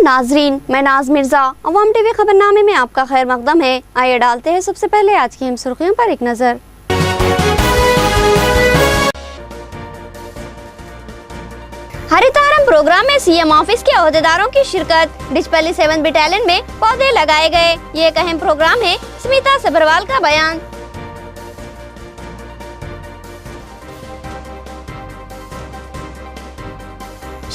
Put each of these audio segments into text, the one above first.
नाजरीन, मैं नाज मिर्जा अवाम टीवी खबरनामे में आपका खैर मकदम है। आइए डालते हैं सबसे पहले आज की अहम सुर्खियों पर एक नजर। हरितारम प्रोग्राम में सीएम ऑफिस के ओहदेदारों की शिरकत। डिचपल्ली 7 बटालियन में पौधे लगाए गए। ये एक अहम प्रोग्राम है, स्मिता सब्रवाल का बयान।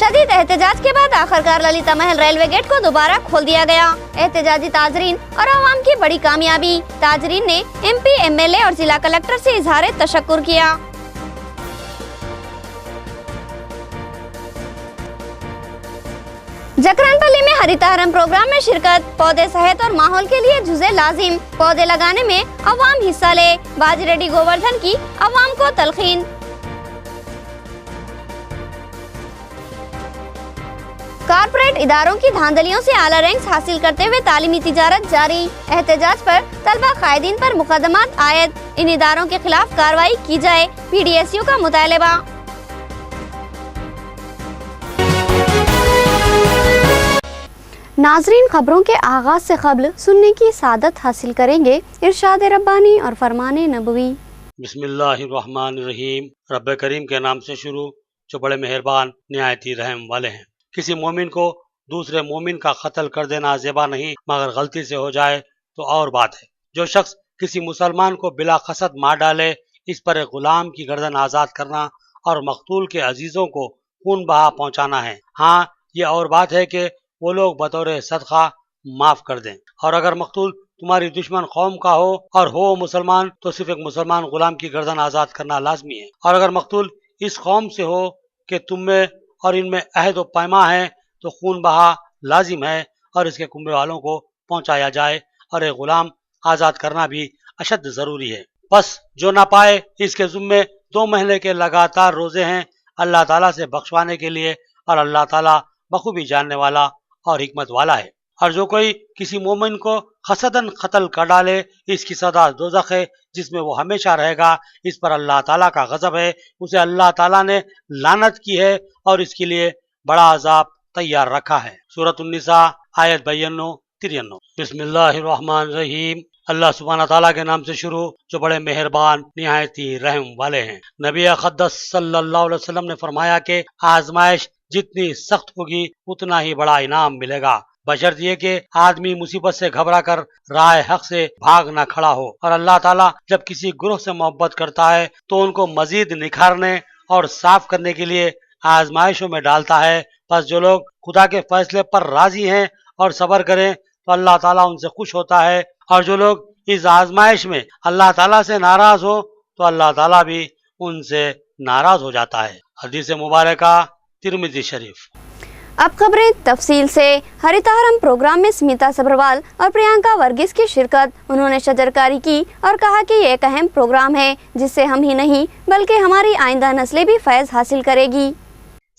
शदीद एहतजाज के बाद आखिरकार ललिता महल रेलवे गेट को दोबारा खोल दिया गया। एहतजाजी ताजरीन और आवाम की बड़ी कामयाबी। ताजरीन ने एमपी, एमएलए और जिला कलेक्टर से इजहार तशक्कुर किया। जकरानपल्ली में हरितारम प्रोग्राम में शिरकत। पौधे सेहत और माहौल के लिए जुज़े लाजिम। पौधे लगाने में अवाम हिस्सा ले। बाजिरेड्डी गोवर्धन की अवाम को तलखीन। कॉर्पोरेट इदारों की धांधलियों से आला रैंक्स हासिल करते हुए तालीमी तिजारत जारी। एहतजाज पर तलबा कायदीन पर मुकदमात आयद। इन इदारों के खिलाफ कार्रवाई की जाए, पीडीएसयू का मुतालबा। नाजरीन, खबरों के आगाज से कब्ल सुनने की सादत हासिल करेंगे इरशाद रब्बानी और फरमाने नबवी। बिस्मिल्लाहिर्रहमानिर्रहीम। रब करीम के नाम से शुरू, जो बड़े मेहरबान निहायती रहम वाले हैं। किसी मोमिन को दूसरे मोमिन का कत्ल कर देना ज़ेबा नहीं, मगर गलती से हो जाए तो और बात है। जो शख्स किसी मुसलमान को बिला कसद मार डाले, इस पर एक गुलाम की गर्दन आज़ाद करना और मकतूल के अजीज़ों को खून बहा पहुँचाना है। हाँ, ये और बात है कि वो लोग बतौर सदका माफ़ कर दें। और अगर मकतूल तुम्हारी दुश्मन कौम का हो और हो मुसलमान, तो सिर्फ एक मुसलमान गुलाम की गर्दन आज़ाद करना लाजमी है। और अगर मकतूल इस कौम से हो कि तुम में और इनमें अहद व पैमा है, तो खून बहा लाजिम है और इसके कुंबे वालों को पहुंचाया जाए, और एक गुलाम आज़ाद करना भी अशद ज़रूरी है। बस जो ना पाए, इसके ज़ुम्मे 2 महीने के लगातार रोज़े हैं अल्लाह ताला से बख्शवाने के लिए, और अल्लाह ताला बखूबी जानने वाला और हिकमत वाला है। और जो कोई किसी मोमिन को हसदन कत्ल कर डाले, इसकी सदा दोज़ख है, जिसमें वो हमेशा रहेगा। इस पर अल्लाह ताला का गज़ब है। उसे अल्लाह ताला ने लानत की है और इसके लिए बड़ा अजाब तैयार रखा है। सूरत उन्निसा आयत 92-93। बिस्मिल्लाहिर्रहमानिर्रहीम। अल्लाह सुब्हाना ताला के नाम से शुरू, जो बड़े मेहरबान निहायती रहम वाले हैं। नबी अक़द्दस सल्लल्लाहु अलैहि वसल्लम ने फरमाया कि आजमाइश जितनी सख्त होगी उतना ही बड़ा इनाम मिलेगा, बशर्त ये कि आदमी मुसीबत से घबरा कर राह हक से भाग न खड़ा हो। और अल्लाह ताला जब किसी गुरुह से मोहब्बत करता है तो उनको मजीद निखारने और साफ करने के लिए आजमाइशों में डालता है। बस जो लोग खुदा के फैसले पर राजी हैं और सब्र करें तो अल्लाह ताला उनसे खुश होता है, और जो लोग इस आजमाइश में अल्लाह ताला से नाराज हो तो अल्लाह ताला भी उनसे नाराज हो जाता है। हदीस मुबारका तिरमिज़ी शरीफ। अब खबरें तफसील से। हरितारम प्रोग्राम में स्मिता सब्रवाल और प्रियंका वर्गीस की शिरकत। उन्होंने शजरकारी की और कहा कि ये एक अहम प्रोग्राम है, जिससे हम ही नहीं बल्कि हमारी आइंदा नस्लें भी फैज हासिल करेगी।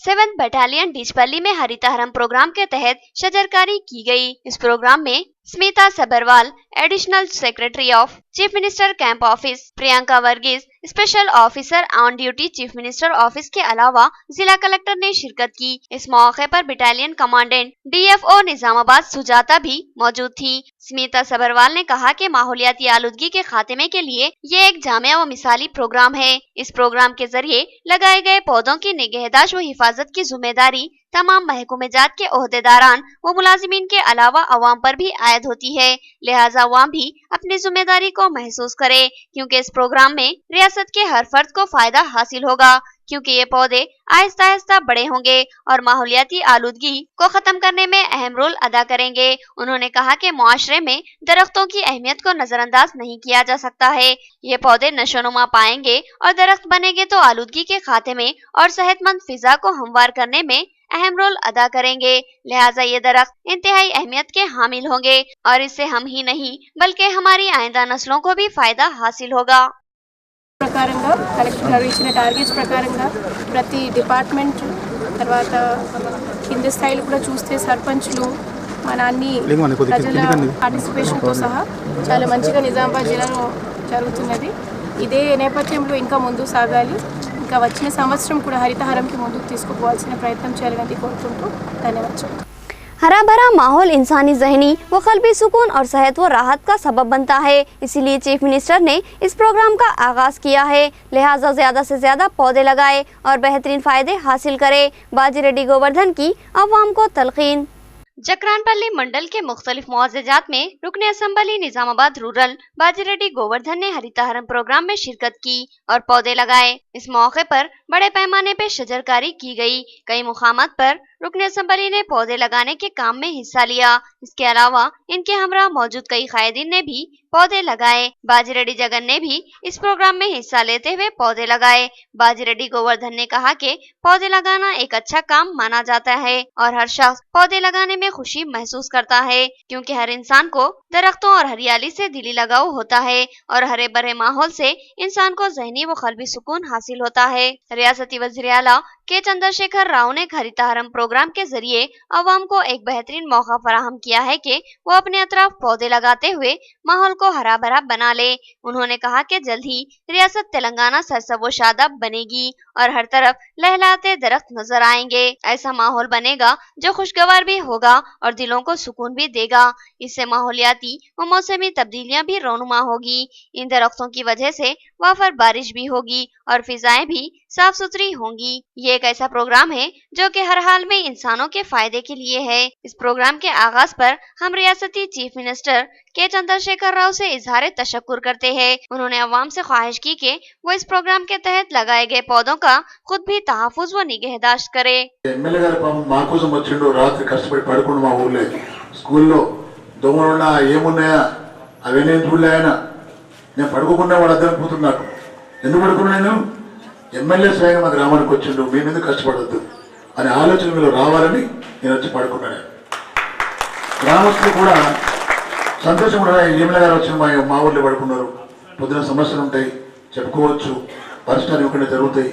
7 बटालियन डिचपल्ली में हरितारम प्रोग्राम के तहत शजरकारी की गई। इस प्रोग्राम में Smita Sabharwal, additional secretary of chief minister camp office, Priyanka Varghese, special officer on duty chief minister office के अलावा जिला कलेक्टर ने शिरकत की। इस मौके पर battalion commandant DFO Nizamabad Sujata भी मौजूद थी। स्मिता सब्रवाल ने कहा कि माहौलियाती आलूदगी के खात्मे के लिए ये एक जामिया व मिसाली प्रोग्राम है। इस प्रोग्राम के जरिए लगाए गए पौधों की निगहदाश्त व हिफाजत की जिम्मेदारी तमाम महकूमजात के ओहदेदारान व मुलाजिमीन के अलावा अवाम पर भी आयद होती है। लिहाजा अवाम भी अपनी जिम्मेदारी को महसूस करे, क्योंकि इस प्रोग्राम में रियासत के हर फर्द को फायदा हासिल होगा, क्योंकि ये पौधे आहिस्ता आहिस्ता बड़े होंगे और माहौलियाती आलूदगी को खत्म करने में अहम रोल अदा करेंगे। उन्होंने कहा कि मुआशरे में दरख्तों की अहमियत को नजरअंदाज नहीं किया जा सकता है। ये पौधे नशोनुमा पाएंगे और दरख्त बनेंगे तो आलूदगी के खात्मे और सेहतमंद फिजा को हमवार करने में अहम रोल अदा करेंगे। लिहाजा ये दरख्त इंतहाई अहमियत के हामिल होंगे और इससे हम ही नहीं बल्कि हमारी आइंदा नस्लों को भी फायदा हासिल होगा। ప్రకారంగా కలెక్టర్ గారు ఇచ్చిన టార్గెట్స్ ప్రకారంగా ప్రతి డిపార్ట్మెంట్ తర్వాత కింది స్థాయిలో కూడా చూస్తే సర్పంచ్లు మన అన్ని ప్రజల పార్టిసిపేషన్తో సహా చాలా మంచిగా నిజామాబాద్ జిల్లాలో జరుగుతున్నది। ఇదే నేపథ్యంలో ఇంకా ముందు సాగాలి, ఇంకా వచ్చిన సంవత్సరం కూడా హరితహారంకి ముందుకు తీసుకుపోవాల్సిన ప్రయత్నం చేయాలని కోరుకుంటూ ధన్యవాదాలు। हरा भरा माहौल इंसानी ज़हनी व क़ल्बी सुकून और सेहत व राहत का सबब बनता है। इसीलिए चीफ मिनिस्टर ने इस प्रोग्राम का आगाज़ किया है। लिहाजा ज़्यादा से ज़्यादा पौधे लगाए और बेहतरीन फ़ायदे हासिल करे। बाजीरेड्डी गोवर्धन की अवाम को तलकीन। जकरानपल्ली मंडल के मुख्तलिफ मुआज़ेजात में रुकने असम्बली निजामाबाद रूरल बाजीरेड्डी गोवर्धन ने हरितहारम प्रोग्राम में शिरकत की और पौधे लगाए। इस मौके पर बड़े पैमाने पर शजरकारी की गई। कई मुकामात पर रुकने असम्बली ने पौधे लगाने के काम में हिस्सा लिया। इसके अलावा इनके हमरा मौजूद कई कायदीन ने भी पौधे लगाए। बाजीरेड्डी जगन ने भी इस प्रोग्राम में हिस्सा लेते हुए पौधे लगाए। बाजीरेड्डी गोवर्धन ने कहा कि पौधे लगाना एक अच्छा काम माना जाता है और हर शख्स पौधे लगाने में खुशी महसूस करता है, क्योंकि हर इंसान को दरख्तों और हरियाली से दिली लगाव होता है और हरे भरे माहौल से इंसान को ज़हनी व क़ल्बी सुकून हासिल होता है। रियासती वज़ीर आला के चंद्रशेखर राव ने हरितहारम प्रोग्राम के जरिए अवाम को एक बेहतरीन मौका फराहम किया है कि वो अपने अतराफ पौधे लगाते हुए माहौल को हरा भरा बना ले। उन्होंने कहा कि जल्द ही रियासत तेलंगाना सरसब्ज़ व शादाब बनेगी और हर तरफ लहलहाते दरख्त नजर आएंगे। ऐसा माहौल बनेगा जो खुशगवार भी होगा और दिलों को सुकून भी देगा। इससे माहौलियाती व मौसमी तब्दीलियां भी रोनुमा होगी। इन दरख्तों की वजह से वाफर बारिश भी होगी और फिजाएं भी साफ सुथरी होंगी। ये एक ऐसा प्रोग्राम है जो कि हर हाल में इंसानों के फायदे के लिए है। इस प्रोग्राम के आगाज पर हम रियासती चीफ मिनिस्टर के चंद्रशेखर राव से इजहार तशक्कुर करते हैं। उन्होंने अवाम से ख्वाहिश की कि वो इस प्रोग्राम के तहत लगाए गए पौधों का खुद भी तहफ़्फ़ुज़ व निगहदाश्त करे। ఎమ్మెల్యే గారు పాపం మా కోసం వచ్చిండు, రాత్రి కష్టపడి పడుకుండు మా ఊర్లో స్కూల్లో దొంగలున్నా ఏమున్నాయా అవన్నీ చూడలే ఆయన. నేను పడుకోకుండా వాడు అద్దం పోతుంది. నాకు ఎందుకు పడుకున్నా, నేను ఎమ్మెల్యే స్వయంగా మా గ్రామానికి వచ్చిండు, మేము ఎందుకు కష్టపడద్దు అనే ఆలోచన మీలో రావాలని నేను వచ్చి పడుకున్నాను. గ్రామస్తులు కూడా సంతోషం కూడా ఎమ్మెల్యే గారు వచ్చిన మా ఊర్లో పడుకున్నారు, పొద్దున సమస్యలు ఉంటాయి చెప్పుకోవచ్చు, పరిష్కారం ఇవ్వకుండా జరుగుతాయి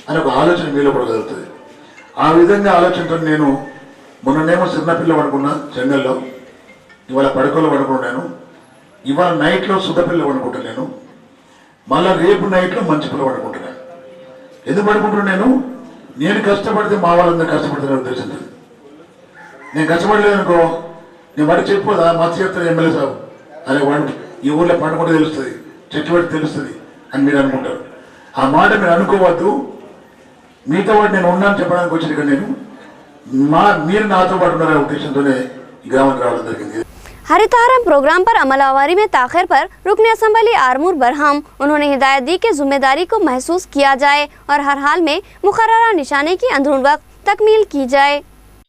అని ఒక ఆలోచన మీలో కూడా జరుగుతుంది. ఆ విధంగా ఆలోచనతో నేను మొన్ననేమో చిన్నపిల్ల పడుకున్నా జంగల్లో, ఇవాళ పడుకోలో పడుకున్నాను, ఇవాళ నైట్లో సుద్దపిల్ల పడుకుంటున్నాను, మళ్ళీ రేపు నైట్లో మంచి పిల్ల పడుకుంటున్నాను. ఎందుకు పడుకుంటున్నాను? నేను కష్టపడితే మా వాళ్ళందరూ కష్టపడుతున్న ఉద్దేశంతో. నేను కష్టపడలేదు అనుకో, నేను వాడికి చెప్పోదా మత్స్య చెప్తాను ఎమ్మెల్యే సాబు అనే వాడు ఈ ఊళ్ళో పండుకుంటే తెలుస్తుంది, చెట్టు పడి తెలుస్తుంది అని మీరు అనుకుంటారు. ఆ మాట మీరు అనుకోవద్దు. మీతో పాటు నేను ఉన్నాను చెప్పడానికి వచ్చిన ఇక్కడ నేను మీరు నాతో పాటు ఉన్నారనే ఉద్దేశంతోనే ఈ గ్రామానికి రావడం జరిగింది. हरितहारम प्रोग्राम पर अमलावरी में ताखिर पर रुकने असम्बली आरमूर बरहम उन्होंने हिदायत दी कि जिम्मेदारी को महसूस किया जाए और हर हाल में मुकर्ररा निशाने की अंदरून वक्त तकमील की जाए।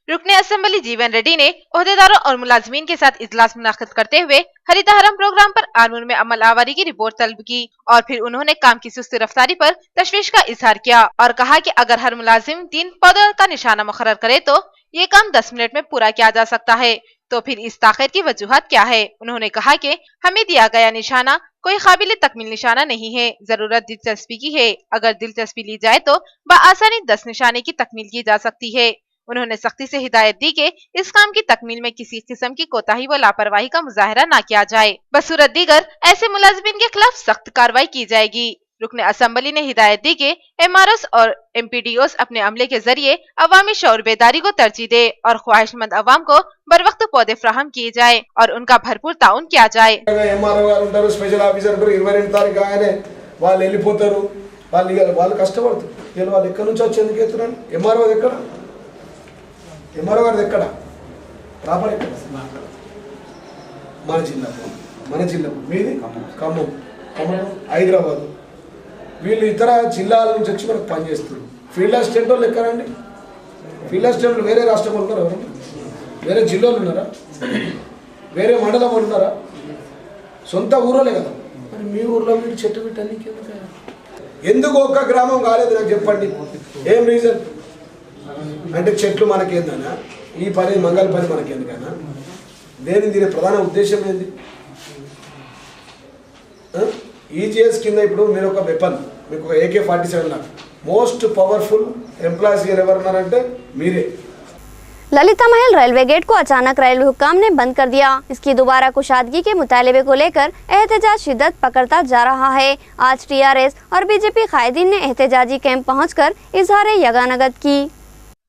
रुकने असम्बली जीवन रेड्डी ने ओहदेदारों और मुलाजमीन के साथ इजलास मुनाकिद करते हुए हरितहारम प्रोग्राम पर आरमूर में अमल आवारी की रिपोर्ट तलब की और फिर उन्होंने काम की सुस्त रफ्तारी पर तशवीश का इजहार किया और कहा कि अगर हर मुलाजिम 3 पौधों का निशाना मुकर्रर करे तो ये काम 10 मिनट में पूरा किया जा सकता है, तो फिर इस ताखिर की वजूहत क्या है। उन्होंने कहा कि हमें दिया गया निशाना कोई काबिल तकमील निशाना नहीं है, जरूरत दिलचस्पी की है। अगर दिलचस्पी ली जाए तो बआसानी 10 निशाने की तकमील की जा सकती है। उन्होंने सख्ती से हिदायत दी कि इस काम की तकमील में किसी किस्म की कोताही व लापरवाही का मुजाहरा न किया जाए, बसूरत दीगर ऐसे मुलाजिमीन के खिलाफ सख्त कार्रवाई की जाएगी। रुकने असम्बली ने हिदायत दी कि MROs और MPDOs अपने अमले के जरिए अवामी शऊर बेदारी को तरजीह दे और ख्वाहिशमंद अवाम को बर वक्त पौधे फ्राहम किए जाए और उनका भरपूर ताउन किया जाए। स्पेशल आफीसर 22 तारीख ఆయనే వాళ్ళు వెళ్ళిపోతారు, వాళ్ళు కష్టపడతారు. నేను వాళ్ళు ఎక్కడి నుంచి వచ్చి ఎందుకు ఎత్తున్నారు? ఎంఆర్ఓ గారిది ఎక్కడ? ప్రాపర్ ఎక్కడ? మన జిల్లా మీది ఖమ్మం హైదరాబాద్. వీళ్ళు ఇతర జిల్లాల నుంచి వచ్చి మనకు పనిచేస్తారు. ఫీల్డ్ అసిస్టెంట్ వాళ్ళు ఎక్కడండి? ఫీల్డ్ అసిస్టెంట్లు వేరే రాష్ట్రంలో ఉన్నారు, ఎవరు వేరే జిల్లాలో ఉన్నారా, వేరే మండలం ఉన్నారా, సొంత ఊరోలే కదా. మరి మీ ఊర్లో మీరు చెట్టు పెట్టడానికి ఎందుకు ఒక్క గ్రామం కాలేదు నాకు చెప్పండి. ఏం రీజన్ అంటే చెట్లు మనకేందనా, ఈ పని మంగళ పని మనకేందుకనా, దీని ప్రధాన ఉద్దేశం ఏంది? ఈజీఎస్ కింద ఇప్పుడు మీరు ఒక వెపన్, మీకు ఒక AK-47 లాగా మోస్ట్ పవర్ఫుల్ ఎంప్లాయీస్ ఎవరున్నారంటే మీరే। ललिता महल रेलवे गेट को अचानक रेलवे हुक्काम ने बंद कर दिया। इसकी दोबारा कुशादगी के मुतालबे को लेकर एहतजाज शिद्दत पकड़ता जा रहा है। आज TRS और BJP कायदीन ने एहतजाजी कैंप पहुंचकर इजहार यगानगत की।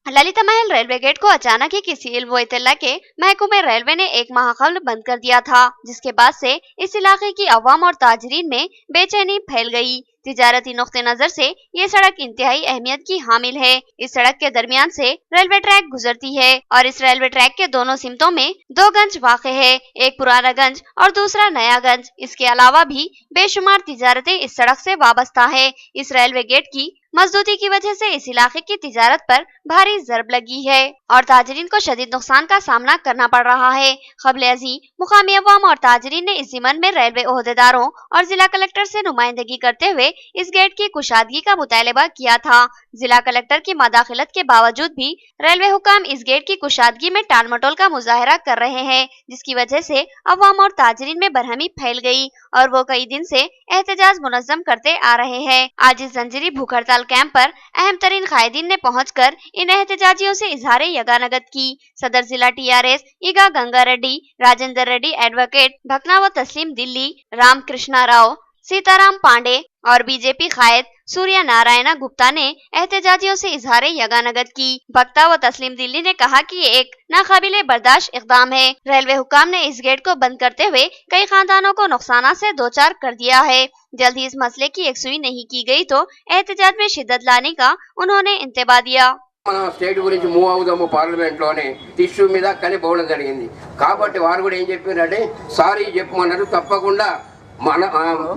ललिता महल रेलवे गेट को अचानक ही किसी इल्म इत्तला के महकमे रेलवे ने एक माह कबल बंद कर दिया था, जिसके बाद से इस इलाके की अवाम और ताजरीन में बेचैनी फैल गई। तिजारती नुक्ते नजर से ये सड़क इंतहाई अहमियत की हामिल है। इस सड़क के दरमियान से रेलवे ट्रैक गुजरती है और इस रेलवे ट्रैक के दोनों सिमतों में दो गंज वाक़े है, एक पुराना गंज और दूसरा नया गंज। इसके अलावा भी बेशुमार तिजारतें इस सड़क से वाबस्ता है। इस रेलवे गेट की मजदूरी की वजह से इस इलाके की तिजारत पर भारी ज़रब लगी है और ताजरीन को शदीद नुकसान का सामना करना पड़ रहा है। क़ब्ल अज़ीं मुकामी अवाम और ताजरीन ने इस ज़िमन में रेलवे ओहदेदारों और जिला कलेक्टर से नुमाइंदगी करते हुए इस गेट की कुशादगी का मुतालबा किया था। जिला कलेक्टर की मदाखलत के बावजूद भी रेलवे हुकाम इस गेट की कुशादगी में टालमटोल का मुजाहरा कर रहे हैं, जिसकी वजह से अवाम और ताजरीन में बरहमी फैल गई और वो कई दिन से एहतजाज मुनज़्ज़म करते आ रहे हैं। आज इस जंजीरी भूख हड़ताल कैंप पर अहम तरीन कायदीन ने पहुंचकर इन एहतजाजियों से इजहार यगानगत की। सदर जिला TRS ईगा गंगा रेड्डी, राजेंद्र रेड्डी एडवोकेट, भकना व तस्लीम दिल्ली, राम कृष्णा राव, सीताराम पांडे और बीजेपी कायद सूर्य नारायण गुप्ता ने एहतजाजियों से इजहार यगानगत की। भक्ता व तस्लीम दिल्ली ने कहा कि ये एक नाकाबिले बर्दाश्त इक़दाम है। रेलवे हुकाम ने इस गेट को बंद करते हुए कई खानदानों को नुकसान से दो चार कर दिया है। जल्द ही इस मसले की एकसुई नहीं की गई तो एहतजाज में शिद्दत लाने का उन्होंने इंतबा दिया। మనం స్టేట్ గురించి మూవ్ అవుదాము పార్లమెంట్లోనే ఇష్యూ మీద కానీ పోవడం జరిగింది కాబట్టి వారు కూడా ఏం చెప్పారంటే సారీ చెప్పమన్నారు తప్పకుండా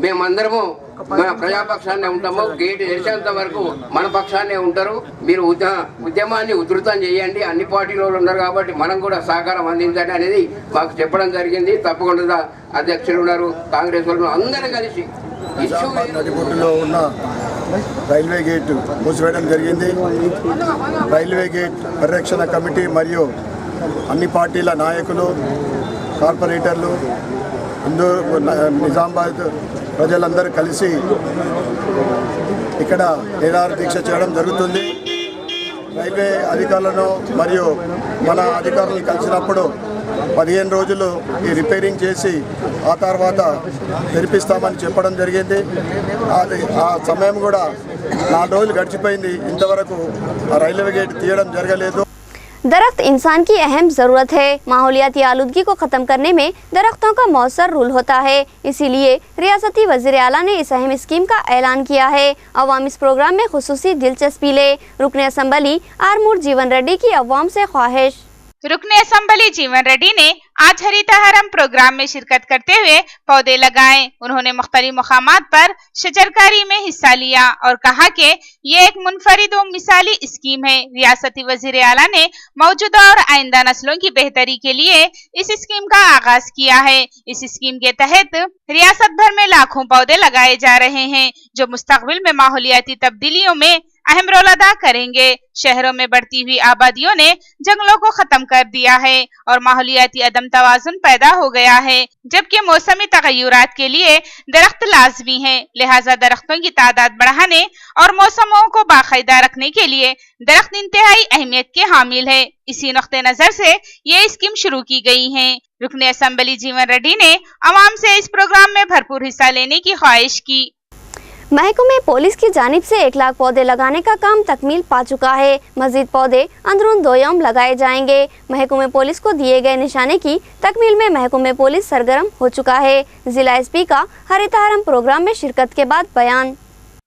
మేమందరము మన ప్రజాపక్షాన్నే ఉంటాము గేట్ తెరిచేంత వరకు మన పక్షాన్నే ఉంటారు మీరు ఉద్యమాన్ని ఉధృతం చేయండి అన్ని పార్టీల వాళ్ళు ఉన్నారు కాబట్టి మనం కూడా సహకారం అందించండి అనేది మాకు చెప్పడం జరిగింది తప్పకుండా అధ్యక్షులు ఉన్నారు కాంగ్రెస్ వాళ్ళు అందరూ కలిసి నడిబొడ్డులో ఉన్న రైల్వే గేట్ మూసివేయడం జరిగింది రైల్వే గేట్ పరిరక్షణ కమిటీ మరియు అన్ని పార్టీల నాయకులు కార్పొరేటర్లు నిజామాబాద్ ప్రజలందరూ కలిసి ఇక్కడ నిరాహార దీక్ష చేయడం జరుగుతుంది రైల్వే అధికారులను మరియు మన అధికారులను కలిసినప్పుడు 15 రోజులు ఈ రిపేరింగ్ చేసి ఆ తర్వాత తెరిపిస్తామని చెప్పడం జరిగింది ఆ సమయం కూడా 4 రోజులు గడిచిపోయింది ఇంతవరకు ఆ రైల్వే గేట్ తీయడం జరగలేదు। दरख्त इंसान की अहम ज़रूरत है। माहौलियाती आलूदगी को ख़त्म करने में दरख्तों का मौसर रूल होता है, इसीलिए रियासती वज़ीर आला ने इस अहम स्कीम का ऐलान किया है। अवाम इस प्रोग्राम में खुसूसी दिलचस्पी ले। रुकन असम्बली आरमूर जीवन रेड्डी की अवाम से ख्वाहिश। रुकने असम्बली जीवन रेड्डी ने आज हरितहारम प्रोग्राम में शिरकत करते हुए पौधे लगाए। उन्होंने मुख्तलिफ मकामात पर शजरकारी में हिस्सा लिया और कहा कि ये एक मुनफरिद और मिसाली स्कीम है। रियासती वजीर आला ने मौजूदा और आइंदा नस्लों की बेहतरी के लिए इस स्कीम का आगाज किया है। इस स्कीम के तहत रियासत भर में लाखों पौधे लगाए जा रहे हैं जो मुस्तकबिल में माहौलियाती तब्दीलियों में अहम रोल अदा करेंगे। शहरों में बढ़ती हुई आबादियों ने जंगलों को खत्म कर दिया है और माहौलियाती अदम तवाजुन पैदा हो गया है, जबकि मौसमी तगय्युरात के लिए दरख्त लाजमी है। लिहाजा दरख्तों की तादाद बढ़ाने और मौसमों को बाकायदा रखने के लिए दरख्त इंतहाई अहमियत के हामिल है। इसी नुक्ते नजर से ये स्कीम शुरू की गई है। रुकने असम्बली जीवन रेड्डी ने अवाम से इस प्रोग्राम में भरपूर हिस्सा लेने की ख्वाहिश की। महकमे पुलिस की जानिब से 1 लाख पौधे लगाने का काम तकमील पा चुका है। मजीद पौधे अंदरून 2 यौम लगाए जाएंगे। महकमे पुलिस को दिए गए निशाने की तकमील में महकमे पुलिस सरगर्म हो चुका है। जिला SP का हरितहारम प्रोग्राम में शिरकत के बाद बयान।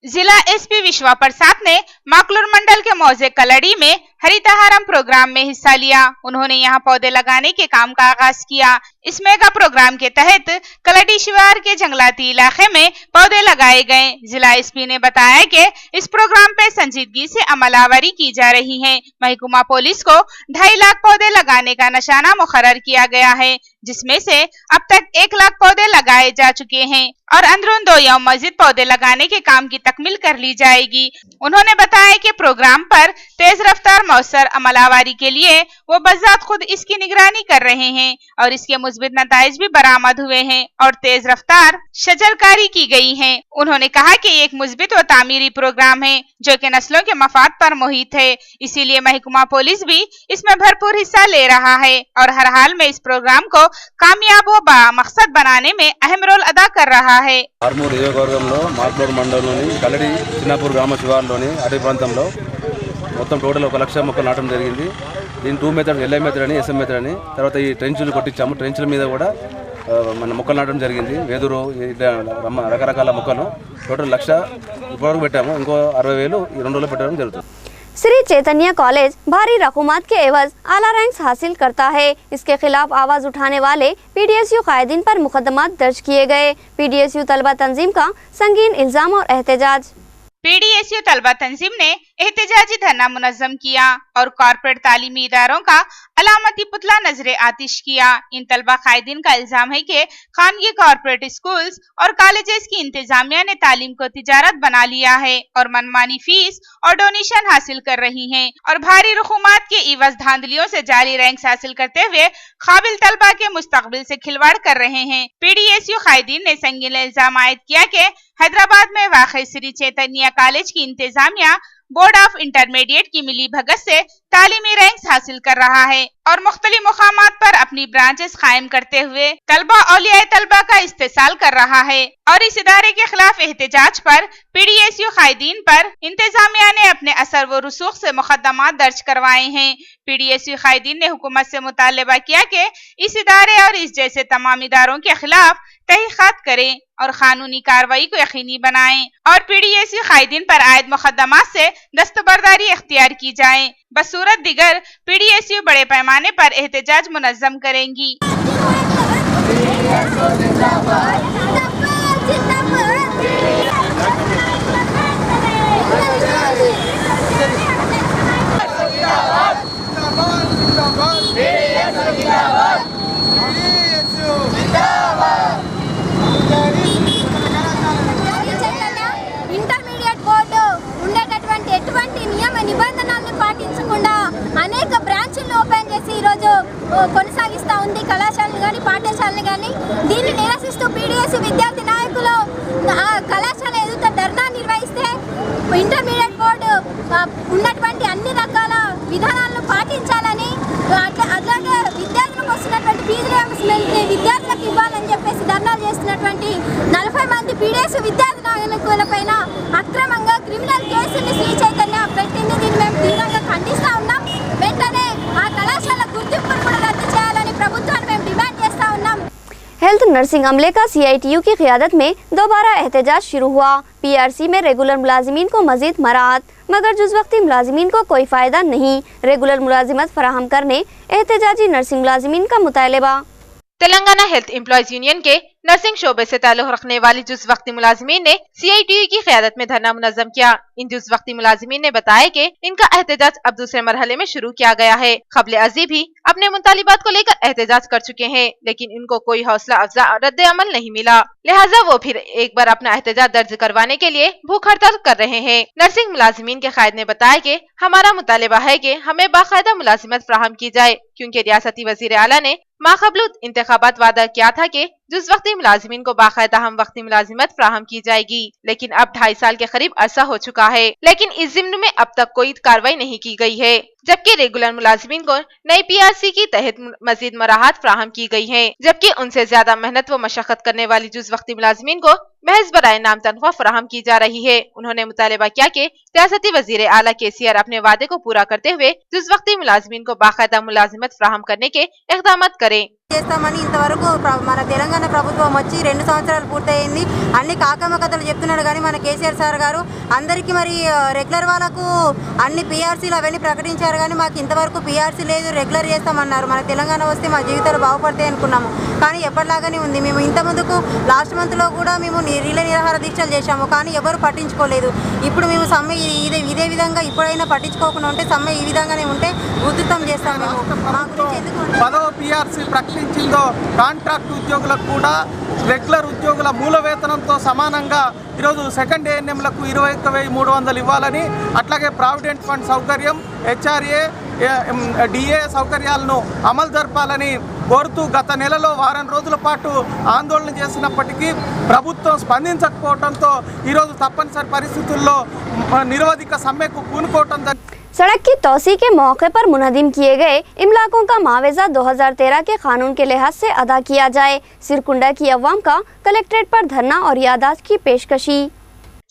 जिला SP विश्वा प्रसाद ने माकलूर मंडल के मौजे कलड़ी में हरितहारम प्रोग्राम में हिस्सा लिया। उन्होंने यहाँ पौधे लगाने के काम का आगाज किया। इस मेगा प्रोग्राम के तहत कलड़ी शिवार के जंगलाती इलाके में पौधे लगाए गए। जिला SP ने बताया कि इस प्रोग्राम पे संजीदगी से अमलावरी की जा रही है। महकमा पुलिस को 2.5 लाख पौधे लगाने का निशाना मुकर्रर किया गया है, जिसमें से अब तक 1 लाख पौधे लगाए जा चुके हैं और अंदरून 2 यौम मजीद पौधे लगाने के काम की तकमील कर ली जाएगी। उन्होंने बताया कि प्रोग्राम पर तेज रफ्तार मौसर अमलावरी के लिए वो बजात खुद इसकी निगरानी कर रहे हैं और इसके मुस्बित नताइज भी बरामद हुए हैं और तेज रफ्तार शजरकारी की गई है। उन्होंने कहा कि ये एक मुस्बित व तामीरी प्रोग्राम है जो कि नस्लों के मफाद पर मुहित है, इसीलिए महकमा पुलिस भी इसमें भरपूर हिस्सा ले रहा है और हर हाल में इस प्रोग्राम को कामयाब व बामकसद बनाने में अहम रोल अदा कर रहा है। ఆర్మూర్ నియోజకవర్గంలో మాక్లూర్ మండలంలోని కలడి చిన్నపూర్ గ్రామ శివారులోని అటవీ ప్రాంతంలో మొత్తం టోటల్ 1 లక్ష మొక్కలు నాటడం జరిగింది. దీని 2 మెథడ్, LI మెథడ్ అని, SM మెథడ్ అని. తర్వాత ఈ ట్రెంచులు కొట్టించాము. ట్రెంచుల మీద కూడా మన మొక్కలు నాటడం జరిగింది. వెదురు, రకరకాల మొక్కలు టోటల్ 1 లక్ష ఇప్పటివరకు పెట్టాము. ఇంకో 60,000 ఈ 2 రోజులు పెట్టడం జరుగుతుంది. श्री चैतन्य कॉलेज भारी रकूमत के एवज आला रैंक्स हासिल करता है। इसके खिलाफ आवाज उठाने वाले PDSU कायदीन पर मुकदमात दर्ज किए गए। PDSU तलबा तंजीम का संगीन इल्जाम और एहतजाज। PDSU तलबा तंजीम ने एहतजाजी धरना मुनज़्ज़म किया और कॉर्पोरेट तालीमी इदारों का अलामती पुतला नजरे आतिश किया। इन तलबा कायदीन का इल्जाम है कि खानगी कॉर्पोरेट स्कूल्स और कॉलेजेस की इंतजामिया ने तालीम को तिजारत बना लिया है और मनमानी फीस और डोनेशन हासिल कर रही हैं और भारी रकूमात के इवज धांधलियों से जाली रैंक्स हासिल करते हुए काबिल तलबा के मुस्तकबिल से खिलवाड़ कर रहे हैं। PDSU कायदीन ने संगीन इल्जाम आयद किया कि हैदराबाद में वाक़ई श्री चैतन्य कॉलेज की इंतजामिया बोर्ड ऑफ इंटरमीडिएट की मिली भगत से तालीमी रैंक्स हासिल कर रहा है और मुख्तलिफ मुकामात पर अपनी ब्रांचेस कायम करते हुए तलबा औलियाए तलबा का इस्तेसाल कर रहा है और इस इदारे के खिलाफ एहतजाज पर PDSU कायदीन पर इंतजामिया ने अपने असर व रसूख से मुकदमात दर्ज करवाए हैं। PDSU कायदीन ने हुकूमत से मुतालबा किया कि इस इदारे और इस जैसे तमाम इदारों के खिलाफ तहकीकात करें और कानूनी कार्रवाई को यकीनी बनाएं और PDSU कायदीन पर आयद मुकदमात से दस्तबरदारी इख्तियार की जाए। बसूरत दिगर PDSU बड़े पैमाने पर एहतजाज मुनज़्ज़म करेंगी। ఇంటర్మీడియట్ బోర్డు ఉండేటటువంటి ఎటువంటి నియమ నిబంధనలను పాటించకుండా అనేక బ్రాంచ్లను ఓపెన్ చేసి ఈరోజు కొనసాగిస్తూ ఉంది కళాశాలను కానీ పాఠశాలను కానీ. దీన్ని నిరసిస్తూ PDSU విద్యార్థి నాయకులు కళాశాల ఎదుట ధర్నా నిర్వహిస్తే ఇంటర్మీడియట్ బోర్డు ఉన్నటువంటి అన్ని రకాల విధానాలను పాటించాలని, అట్లాగే విద్యార్థులకు వస్తున్నటువంటి ఫీజు రియంబర్స్మెంట్ని విద్యార్థులకు ఇవ్వాలని చెప్పేసి ధర్నాలు చేస్తున్నటువంటి 40 మంది PDSU విద్యార్థి నాయకుల పైన అక్రమంగా క్రిమినల్ కేసుని శ్రీ చైతన్య పెట్టింది. దీన్ని మేము తీవ్రంగా ఖండిస్తూ ఉన్నాం. వెంటనే ఆ కళాశాల గుర్తింపును కూడా రద్దు చేయాలని ప్రభుత్వాన్ని మేము డిమాండ్ చేస్తూ ఉన్నాం। हेल्थ नर्सिंग अमले का CITU की क़ियादत में दोबारा एहतजाज शुरू हुआ। PRC में रेगुलर मुलाजिमीन को मजीद मराहत, मगर जुज़वक्ती मुलाजिमीन को कोई फ़ायदा नहीं। रेगुलर मुलाजिमत फराहम करने एहतजाजी नर्सिंग मुलाजिमीन का मुतालबा। तेलंगाना हेल्थ एम्प्लॉयज यूनियन के नर्सिंग शोबे से ताल्लुक़ रखने वाली जुज़ वक्ती मुलाजिमीन ने CITU की क़यादत में धरना मुनज़्ज़म किया। इन जुज़ वक्ती मुलाजिमीन ने बताया कि इनका एहतजाज अब दूसरे मरहले में शुरू किया गया है। क़ब्ल अज़ी भी अपने मुतालिबात को लेकर एहतजाज कर चुके हैं, लेकिन इनको कोई हौसला अफजा रद्द अमल नहीं मिला, लिहाजा वो फिर एक बार अपना एहतजाज दर्ज करवाने के लिए भूख हड़ताल कर रहे हैं। नर्सिंग मुलाजिमीन के कायद ने बताया कि हमारा मुतालिबा है कि हमें बाकायदा मुलाजिमत फराहम की जाए, क्योंकि रियासती वज़ीर आला ने माक़बल इंतखाबात वादा किया था कि जुज़ वक्ती मुलाजिमीन को बाकायदा हम वक्ती मुलाजिमत फराहम की जाएगी। लेकिन अब 2.5 साल के करीब अरसा हो चुका है, लेकिन इस ज़िम्न में अब तक कोई कार्रवाई नहीं की गई है, जबकि रेगुलर मुलाजिमीन को नई PRC की तहत मजीद मराहत फराहम की गई है, जबकि उनसे ज्यादा मेहनत व मशक्कत करने वाली जुज़ वक्ती मुलाजिमीन को महज बराए नाम तनख्वाह फराहम की जा रही है। उन्होंने मुतालबा किया कि रियासती वज़ीर आला KCR अपने वादे को पूरा करते हुए जुज़ वक्ती मुलाजिमीन को बाकायदा मुलाजिमत फराहम करने के इक़दामात करें। చేస్తామని ఇంతవరకు మన తెలంగాణ ప్రభుత్వం వచ్చి 2 సంవత్సరాలు పూర్తయింది। అన్ని కాకమ్మ కథలు చెప్తున్నాడు కానీ మన కేసీఆర్ సార్ గారు అందరికీ మరి రెగ్యులర్ వాళ్ళకు అన్ని PRCలు అవన్నీ ప్రకటించారు, కానీ మాకు ఇంతవరకు PRC లేదు, రెగ్యులర్ చేస్తామన్నారు। మన తెలంగాణ వస్తే మా జీవితాలు బాగుపడతాయి అనుకున్నాము, కానీ ఎప్పటిలాగానే ఉంది। మేము ఇంత ముందుకు లాస్ట్ మంత్లో కూడా మేము రిలే నిరాహార దీక్షలు చేశాము, కానీ ఎవరు పట్టించుకోలేదు। ఇప్పుడు మేము సమ్మె ఇదే విధంగా ఇప్పుడైనా పట్టించుకోకుండా ఉంటే సమ్మె ఈ విధంగానే ఉంటే ఉధృతం చేస్తాం। మేము మా గురించి ఎందుకు 10వ PRC ప్రకటించిందో కాంట్రాక్ట్ ఉద్యోగులకు కూడా రెగ్యులర్ ఉద్యోగుల మూల వేతనంతో సమానంగా ఈరోజు సెకండ్ ANMలకు 21,300 ఇవ్వాలని, అట్లాగే ప్రావిడెంట్ ఫండ్ సౌకర్యం, HRA, DA సౌకర్యాలను అమలు జరపాలని కోరుతూ గత నెలలో వారం రోజుల పాటు ఆందోళన చేసినప్పటికీ ప్రభుత్వం స్పందించకపోవడంతో ఈరోజు తప్పనిసరి పరిస్థితుల్లో నిరవధిక సమ్మెకు పూనుకోవటం। सड़क की तोसी के मौके पर मुनदिम किए गए इमलाकों का मुआवजा 2013 के कानून के लिहाज से अदा किया जाए। सिरकुंडा की अवाम का कलेक्ट्रेट पर धरना और यादाश्त की पेशकशी।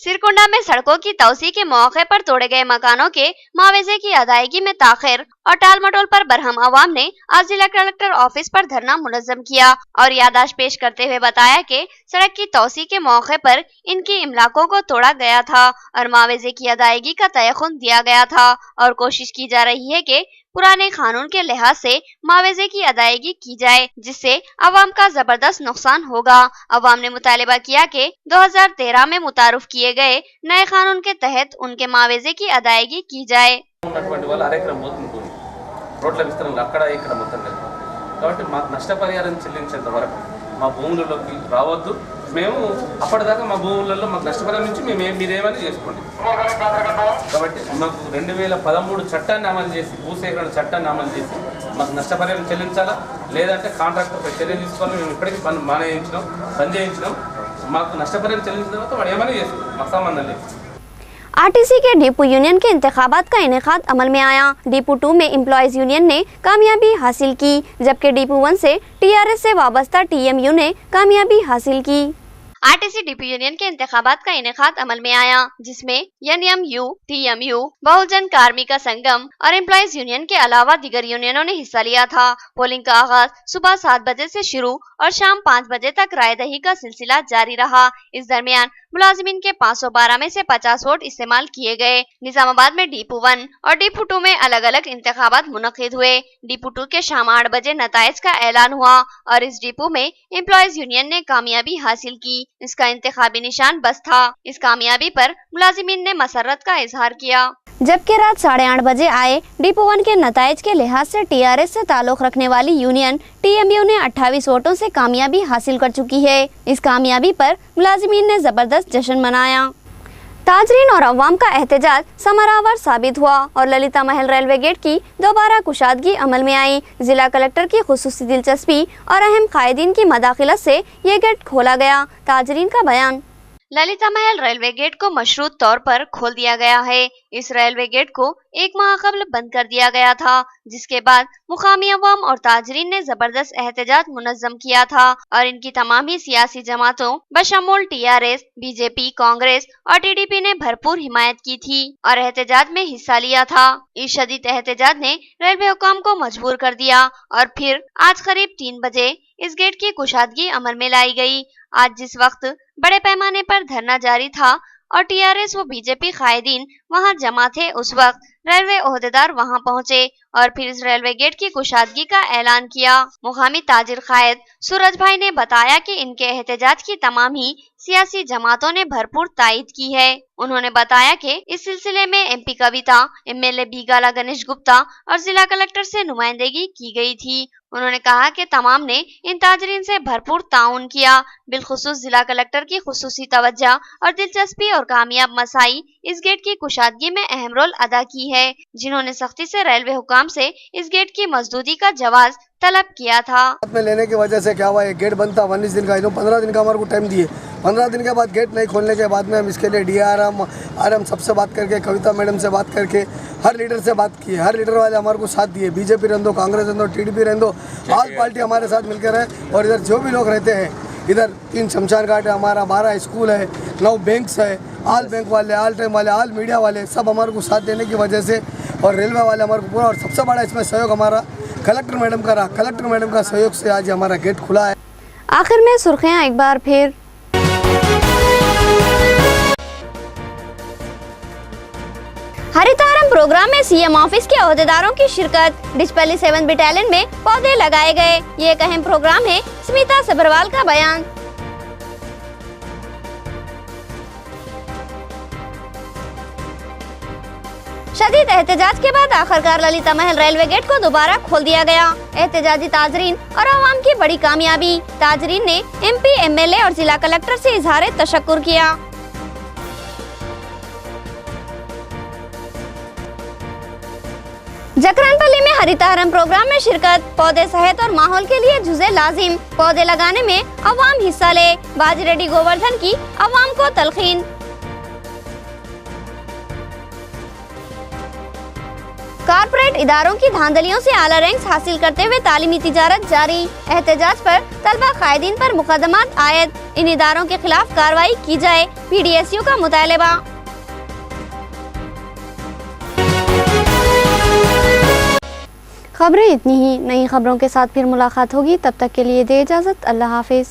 सिरकुंडा में सड़कों की तोसी के मौके पर तोड़े गए मकानों के मुआवजे की अदायगी में ताखिर और टाल मटोल पर बरहम अवाम ने आज जिला कलेक्टर ऑफिस पर धरना मुनज़्ज़म किया और याददाश्त पेश करते हुए बताया कि सड़क की तोसी के मौके पर इनकी इमलाकों को तोड़ा गया था और मुआवजे की अदायगी का तयख्खुन दिया गया था और कोशिश की जा रही है कि पुराने कानून के लिहाज से मुआवजे की अदायगी की जाए, जिससे अवाम का जबरदस्त नुकसान होगा। अवाम ने मुतालिबा किया कि 2013 में मुतारुफ किए गए नए कानून के तहत उनके मुआवजे की अदायगी की जाए। రోడ్ల విస్తరణలు అక్కడ ఇక్కడ మొత్తం లేదు కాబట్టి మాకు నష్టపరిహారం చెల్లించేంత వరకు మా భూములలోకి రావద్దు. మేము అప్పటిదాకా మా భూములలో మాకు నష్టపరిహారం నుంచి మీరేమని చేసుకోండి. కాబట్టి మాకు 2013 చట్టాన్ని అమలు చేసి భూసేకరణ చట్టాన్ని అమలు చేసి మాకు నష్టపరిహారం చెల్లించాలా, లేదంటే కాంట్రాక్టర్పై చర్య తీసుకోవాలి. మేము ఇప్పటికీ మానేయించినాం, పని చేయించినాం. మాకు నష్టపరిహారం చెల్లించిన తర్వాత వాడు ఏమైనా చేసుకోండి, మాకు సంబంధం లేదు. आरटीसी के डिपो यूनियन के इंतखाबात का इनेकाद अमल में आया। डिपो 2 में एम्प्लॉयज यूनियन ने कामयाबी हासिल की, जबकि डिपो 1 से टीआरएस से वाबस्ता टीएमयू ने कामयाबी हासिल की। आरटीसी डिपो यूनियन के इंतखाबात का इनेकाद अमल में आया, जिसमें एनएमयू, टीएमयू, बहुजन कार्मिक संगम और एम्प्लॉयज यूनियन के अलावा दीगर यूनियनों ने हिस्सा लिया था। पोलिंग का आगाज सुबह 7 बजे से शुरू और शाम 5 बजे तक रायदही का सिलसिला जारी रहा। इस दरमियान मुलाजिमीन के 512 में से 50 वोट इस्तेमाल किए गए। निजामाबाद में डिपो 1 और डिपो 2 में अलग अलग इंतखाबात मुनक्किद हुए। डिपो 2 के शाम 8 बजे नताइज का ऐलान हुआ और इस डिपो में एम्प्लॉयज यूनियन ने कामयाबी हासिल की। इसका इंतखाबी निशान बस था। इस कामयाबी पर मुलाजिमीन ने मसरत का इजहार किया। जबकि रात 8:30 बजे आए डिपो 1 के नताइज के लिहाज से टीआरएस से ताल्लुक रखने वाली यूनियन टीएमयू ने 28 वोटों से कामयाबी हासिल कर चुकी है। इस कामयाबी पर मुलाजिमीन ने जबरदस्त जश्न मनाया। ताजरीन और अवाम का एहतजाज समरावर साबित हुआ और ललिता महल रेलवे गेट की दोबारा कुशादगी अमल में आई। जिला कलेक्टर की खुसूसी दिलचस्पी और अहम कायदीन की मदाखिलत से ये गेट खोला गया। ताजरीन का बयान। ललिता महल रेलवे गेट को मशरूत तौर पर खोल दिया गया है। इस रेलवे गेट को 1 माह कबल बंद कर दिया गया था, जिसके बाद मुकामी अवाम और ताजरीन ने जबरदस्त एहतजाज मुनज़्ज़म किया था और इनकी तमाम ही सियासी जमातों बशमूल टीआरएस, बीजेपी, कांग्रेस और टीडीपी ने भरपूर हिमायत की थी और एहतजाज में हिस्सा लिया था। इस शदीद एहतजाज ने रेलवे हुकाम को मजबूर कर दिया और फिर आज करीब 3 बजे इस गेट की कुशादगी अमल में लाई गई। आज जिस वक्त बड़े पैमाने पर धरना जारी था और टीआरएस व बीजेपी कायदीन वहां जमा थे, उस वक्त रेलवे ओहदेदार वहां पहुंचे और फिर इस रेलवे गेट की कुशादगी का ऐलान किया। मुकामी ताजिर कायद सूरज भाई ने बताया कि इनके एहतजाज की तमाम ही सियासी जमातों ने भरपूर तायद की है। उन्होंने बताया कि इस सिलसिले में एमपी कविता, एमएलए बीगाला गणेश गुप्ता और जिला कलेक्टर से नुमाइंदगी की गई थी। उन्होंने कहा कि तमाम ने इन ताजरीन से भरपूर ताउन किया। बिलखुसूस जिला कलेक्टर की खुसूसी तवज्जो और दिलचस्पी और कामयाब मसाई इस गेट की कुशादगी में अहम रोल अदा की है, जिन्होंने सख्ती से रेलवे हुकाम से इस गेट की मजदूदी का जवाज तलब किया था। में लेने की वजह से क्या हुआ, ये गेट बंद था 19 दिन का, 15 दिन का हमारे को टाइम दिए। 15 दिन के बाद गेट नहीं खोलने के बाद में हम इसके लिए DRM सबसे बात करके, कविता मैडम से बात करके, हर लीडर से बात की। हर लीडर वाले हमारे को साथ दिए। बीजेपी रहने दो, कांग्रेस रहने दो, टीडीपी रहने दो, ऑल पार्टी हमारे साथ मिलकर है। और इधर जो भी लोग रहते हैं, इधर 3 शमशान घाट है हमारा, 12 स्कूल है, 9 बैंक्स है, ऑल बैंक वाले, ऑल टाइम वाले, ऑल मीडिया वाले सब हमारे को साथ देने की वजह से, और रेलवे वाले हमारे को पूरा, और सबसे बड़ा इसमें सहयोग हमारा कलेक्टर मैडम का रहा। कलेक्टर मैडम का सहयोग से आज हमारा गेट खुला है। आखिर में सुर्खियां एक बार फिर। हरितारम प्रोग्राम में सीएम ऑफिस के ओहदेदारों की शिरकत। डिस्पली 7 बटालियन में पौधे लगाए गए। ये एक अहम प्रोग्राम है, स्मिता सब्रवाल का बयान। शदीद एहतजाज के बाद आखिरकार ललिता महल रेलवे गेट को दोबारा खोल दिया गया। एहतजाजी ताजरीन और आवाम की बड़ी कामयाबी। ताजरीन ने एमपी, एमएलए और जिला कलेक्टर से इजहार तशक्कुर किया। जकरानपल्ली में हरितारम प्रोग्राम में शिरकत। पौधे सेहत और माहौल के लिए जुज़े लाजिम। पौधे लगाने में अवाम हिस्सा ले। बाजीरेड्डी गोवर्धन की अवाम को तलखीन। कॉर्पोरेट इदारों की धांधलियों से आला रैंक्स हासिल करते हुए तालीमी तिजारत जारी, एहतजाज पर तलबा कायदीन पर मुकदमात आयद, इन इदारों के खिलाफ कार्रवाई की जाए, PDSU का मुतालबा। खबरें इतनी ही, नई खबरों के साथ फिर मुलाकात होगी, तब तक के लिए दे इजाजत, अल्लाह हाफिज।